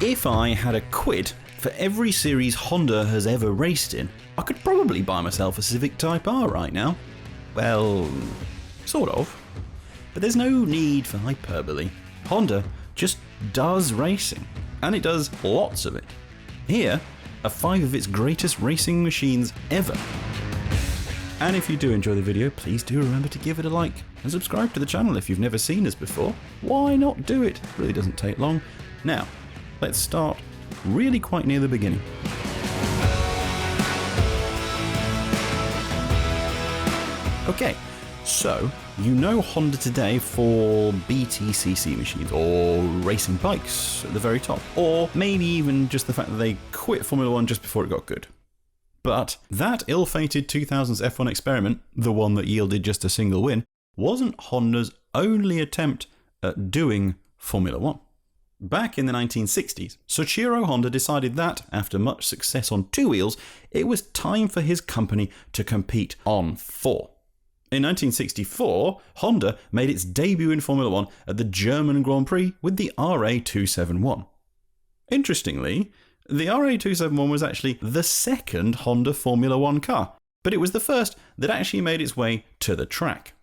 If I had a quid for every series Honda has ever raced in, I could probably buy myself a Civic Type R right now. Well, sort of. But there's no need for hyperbole. Honda just does racing, and it does lots of it. Here are 5 of its greatest racing machines ever. And if you do enjoy the video, please do remember to give it a like and subscribe to the channel if you've never seen us before. Why not do it? It really doesn't take long. Now, let's start really quite near the beginning. Okay, so you know Honda today for BTCC machines or racing bikes at the very top, or maybe even just the fact that they quit Formula 1 just before it got good. But that ill-fated 2000s F1 experiment, the one that yielded just a single win, wasn't Honda's only attempt at doing Formula 1. Back in the 1960s, Soichiro Honda decided that, after much success on 2 wheels, it was time for his company to compete on 4. In 1964, Honda made its debut in Formula 1 at the German Grand Prix with the RA271. Interestingly, the RA271 was actually the second Honda Formula 1 car, but it was the first that actually made its way to the track.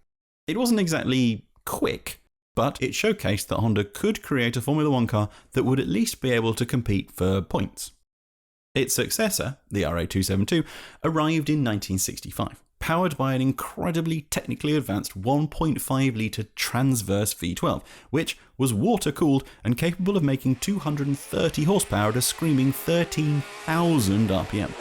It wasn't exactly quick, but it showcased that Honda could create a Formula 1 car that would at least be able to compete for points. Its successor, the RA272, arrived in 1965, powered by an incredibly technically advanced 1.5-litre transverse V12, which was water-cooled and capable of making 230 horsepower at a screaming 13,000 RPM.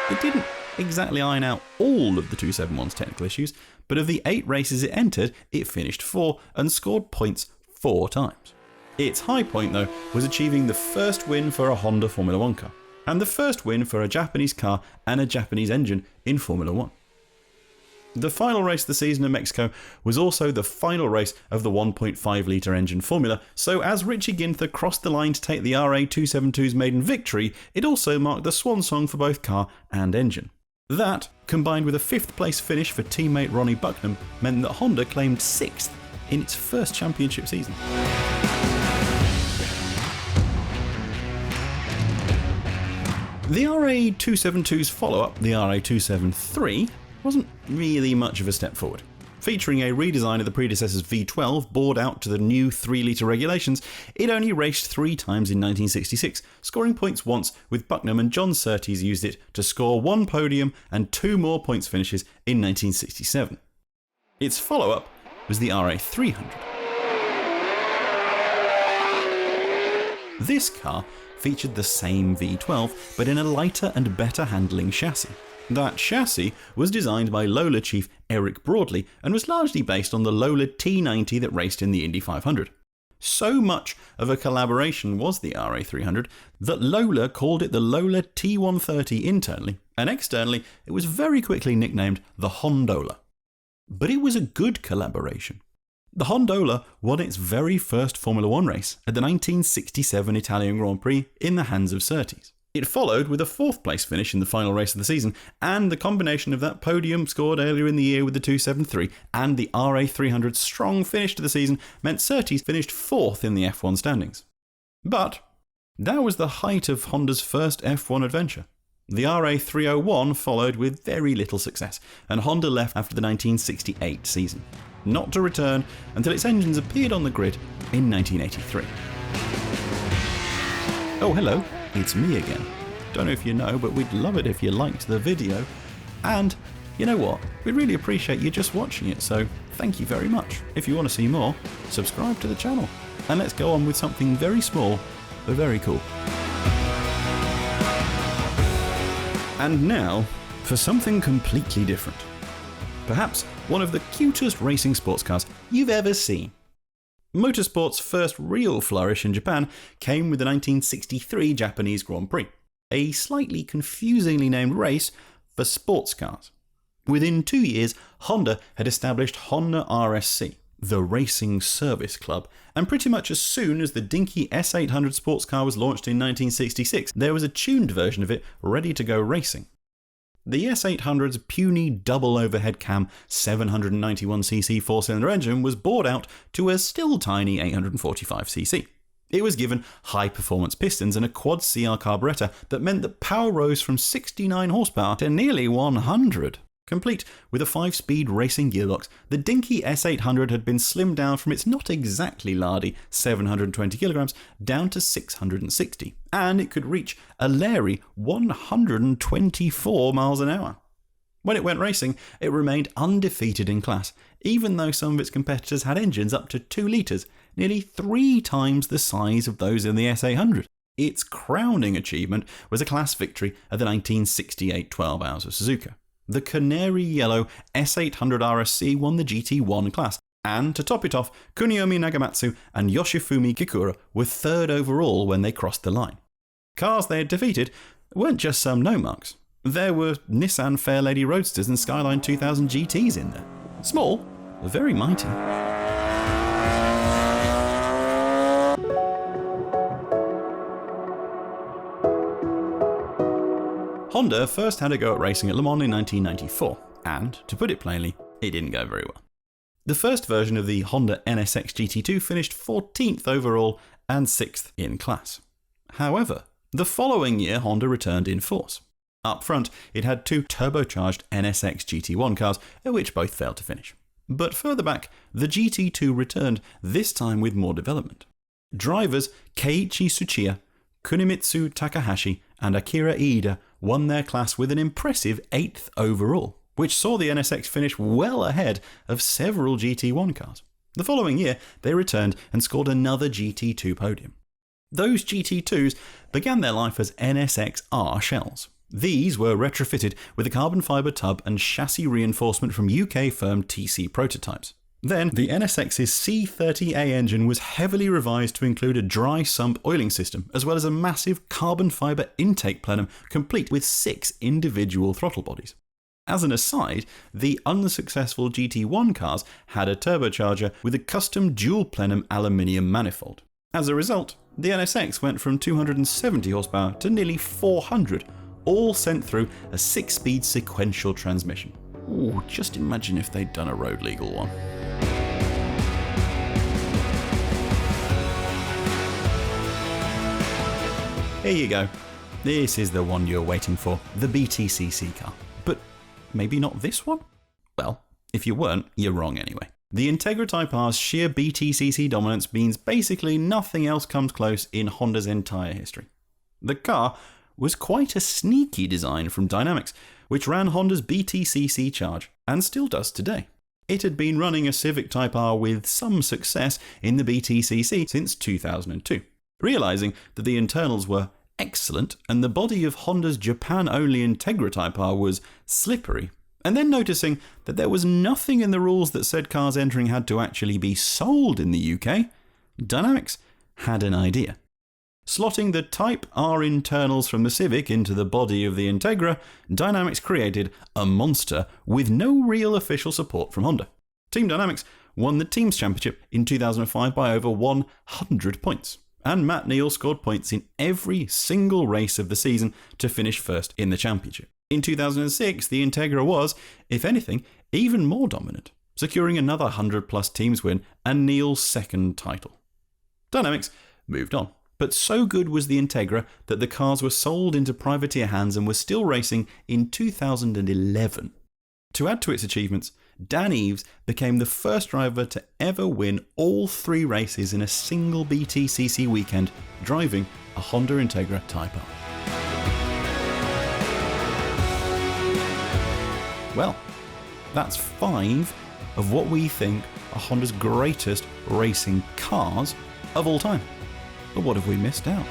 It didn't exactly iron out all of the 271's technical issues, but of the 8 races it entered, it finished 4 and scored points 4 times. Its high point, though, was achieving the first win for a Honda Formula 1 car, and the first win for a Japanese car and a Japanese engine in Formula 1. The final race of the season in Mexico was also the final race of the 1.5-litre engine formula, so as Richie Ginther crossed the line to take the RA272's maiden victory, it also marked the swan song for both car and engine. That, combined with a 5th place finish for teammate Ronnie Bucknam, meant that Honda claimed 6th in its first championship season. The RA272's follow-up, the RA273, wasn't really much of a step forward. Featuring a redesign of the predecessor's V12 bored out to the new 3-litre regulations, it only raced 3 times in 1966, scoring points once, with Bucknam and John Surtees used it to score 1 podium and 2 more points finishes in 1967. Its follow-up was the RA300. This car featured the same V12, but in a lighter and better handling chassis. That chassis was designed by Lola chief Eric Broadley and was largely based on the Lola T90 that raced in the Indy 500. So much of a collaboration was the RA300 that Lola called it the Lola T130 internally, and externally it was very quickly nicknamed the Hondola. But it was a good collaboration. The Hondola won its very first Formula 1 race at the 1967 Italian Grand Prix in the hands of Surtees. It followed with a 4th place finish in the final race of the season, and the combination of that podium scored earlier in the year with the 273 and the RA300's strong finish to the season meant Surtees finished 4th in the F1 standings. But that was the height of Honda's first F1 adventure. The RA301 followed with very little success, and Honda left after the 1968 season, not to return until its engines appeared on the grid in 1983. Oh, hello, it's me again. Don't know if you know, but we'd love it if you liked the video. And you know what? We'd really appreciate you just watching it, so thank you very much. If you want to see more, subscribe to the channel. And let's go on with something very small, but very cool. And now, for something completely different. Perhaps one of the cutest racing sports cars you've ever seen. Motorsport's first real flourish in Japan came with the 1963 Japanese Grand Prix, a slightly confusingly named race for sports cars. Within 2 years, Honda had established Honda RSC, the Racing Service Club, and pretty much as soon as the dinky S800 sports car was launched in 1966, there was a tuned version of it ready to go racing. The S800's puny double overhead cam 791cc four-cylinder engine was bored out to a still tiny 845cc. It was given high-performance pistons and a quad CR carburetor that meant that power rose from 69 horsepower to nearly 100. Complete with a 5-speed racing gearbox, the dinky S800 had been slimmed down from its not exactly lardy 720 kilograms down to 660, and it could reach a leery 124 miles an hour. When it went racing, it remained undefeated in class, even though some of its competitors had engines up to 2 litres, nearly 3 times the size of those in the S800. Its crowning achievement was a class victory at the 1968 12 Hours of Suzuka. The canary yellow S800 RSC won the GT1 class, and to top it off, Kuniomi Nagamatsu and Yoshifumi Kikura were third overall when they crossed the line. Cars they had defeated weren't just some no-marks. There were Nissan Fairlady Roadsters and Skyline 2000 GTs in there. Small, but very mighty. Honda first had a go at racing at Le Mans in 1994, and, to put it plainly, it didn't go very well. The first version of the Honda NSX GT2 finished 14th overall and 6th in class. However, the following year Honda returned in force. Up front, it had 2 turbocharged NSX GT1 cars, which both failed to finish. But further back, the GT2 returned, this time with more development. Drivers Keiichi Tsuchiya, Kunimitsu Takahashi, and Akira Iida won their class with an impressive 8th overall, which saw the NSX finish well ahead of several GT1 cars. The following year, they returned and scored another GT2 podium. Those GT2s began their life as NSX-R shells. These were retrofitted with a carbon fibre tub and chassis reinforcement from UK firm TC Prototypes. Then, the NSX's C30A engine was heavily revised to include a dry sump oiling system, as well as a massive carbon fibre intake plenum complete with 6 individual throttle bodies. As an aside, the unsuccessful GT1 cars had a turbocharger with a custom dual plenum aluminium manifold. As a result, the NSX went from 270 horsepower to nearly 400, all sent through a 6-speed sequential transmission. Ooh, just imagine if they'd done a road legal one. Here you go. This is the one you're waiting for, the BTCC car. But maybe not this one? Well, if you weren't, you're wrong anyway. The Integra Type R's sheer BTCC dominance means basically nothing else comes close in Honda's entire history. The car was quite a sneaky design from Dynamics, which ran Honda's BTCC Charge, and still does today. It had been running a Civic Type R with some success in the BTCC since 2002. Realising that the internals were excellent and the body of Honda's Japan-only Integra Type R was slippery, and then noticing that there was nothing in the rules that said cars entering had to actually be sold in the UK, Dynamics had an idea. Slotting the Type R internals from the Civic into the body of the Integra, Dynamics created a monster with no real official support from Honda. Team Dynamics won the Teams Championship in 2005 by over 100 points. And Matt Neal scored points in every single race of the season to finish first in the championship. In 2006, the Integra was, if anything, even more dominant, securing another 100-plus teams win and Neal's second title. Dynamics moved on, but so good was the Integra that the cars were sold into privateer hands and were still racing in 2011. To add to its achievements, Dan Eves became the first driver to ever win all 3 races in a single BTCC weekend, driving a Honda Integra Type R. Well, that's 5 of what we think are Honda's greatest racing cars of all time. But what have we missed out?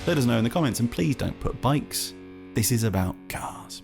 Let us know in the comments, and please don't put bikes. This is about cars.